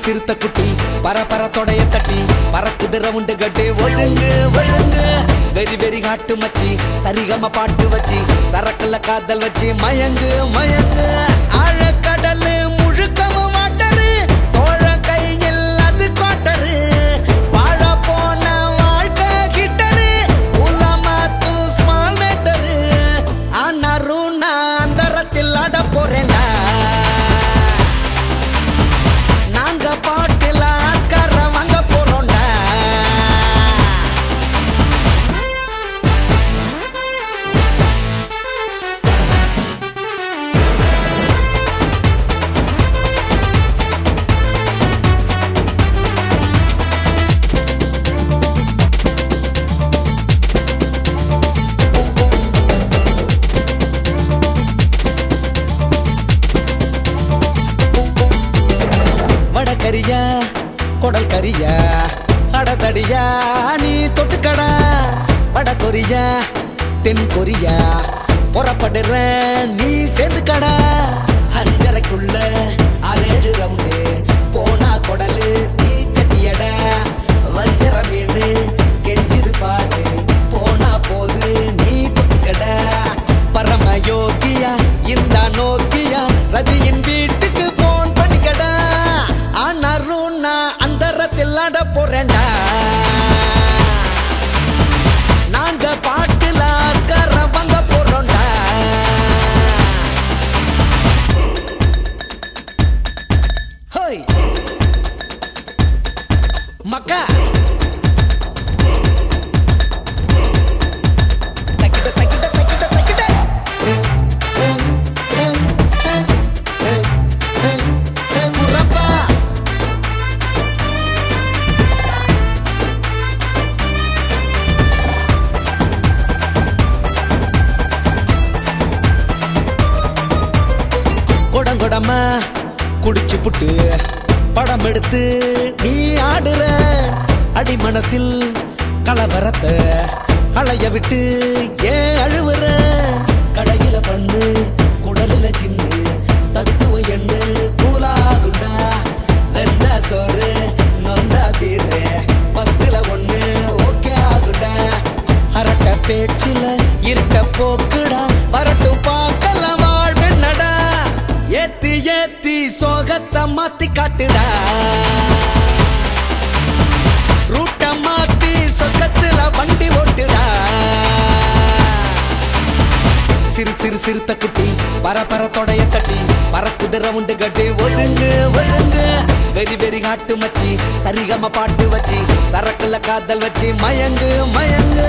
சிறுத்த குட்டி பர தொடைய தட்டி பறக்குது ரவுண்டு கட்டி ஒதுங்கு ஒதுங்கு வெரி வெரி காட்டு மச்சி சரிகம பாட்டு வச்சு சரக்குல காதல் வச்சு மயங்கு மயங்கு ஆழக்கடல் முழுக்கமும் வாட்டரு தோழ கையில் அது கோட்டரு வாழ போன வாழ்க்கை கிட்டரு உலமாத்து ஸ்மால் மேட்டரு ஆனாரும் நான் அந்தரத்தில் ஆட போறேன்டா பாட்டுல ஆஸ்கார வாங்க போறோம்டா வடகரியா கொடல் கரியா அடதடியா நீ தொட்டுக்கடா வட கொரியா தென் கொரியா புறப்படுற நீ சேர்ந்துக்கடா அஞ்சரைக்குள்ள 6-7 ரவுண்டு போனா கொடலு நீ சட்டியடா வஞ்சர மீனு கெஞ்சுது பாடு போனா போது நீ தொட்டுக்கடா பரம யோகியா இந்த நோக்கியா ரதியின் வீட்டுக்கு போன் பண்ணிக்கடா ஆனாரும் நான் அந்தரத்தில் ஆட போறேன்டா நாங்க பாட்டுல ஆஸ்கார வாங்க போறோம்டா ஹோய் மக்கா தக்கிட்ட தக்கிட்ட தக்கிட்ட தக்கிட்ட குரப்பா கொடங்கொடமா குடிச்சு புட்டு படம் எடுத்து நீ ஆடுற அடி மனசில் கலவரத்தை அலைய விட்டு ஏன் அழுவுற கடையில பண்ணு குடலில சின்ன தத்துவ எண்ணு கூலாகுண்டா வெண்ண சோறு நொந்தா பீரு 10ல 1 ஓகே ஆகுண்டா அரக்க பேச்சில இருக்க போக்குடா வரட்டும் பார்க்கலாம் வாழ்வென்னடா ஏத்தி ஏத்தி சோகத்தை மாத்தி காட்டுடா ரூட்ட மாத்தி சொக்கத்துல வண்டி ஓட்டுடா சிறு சிறு சிறுத்த குட்டி பர தொடைய தட்டி பறக்குது ரவுண்டு கட்டி ஒதுங்கு ஒதுங்கு வெரி வெரி காட்டு மச்சி சரிகம பாட்டு வச்சு சரக்குல காதல் வச்சு மயங்கு மயங்கு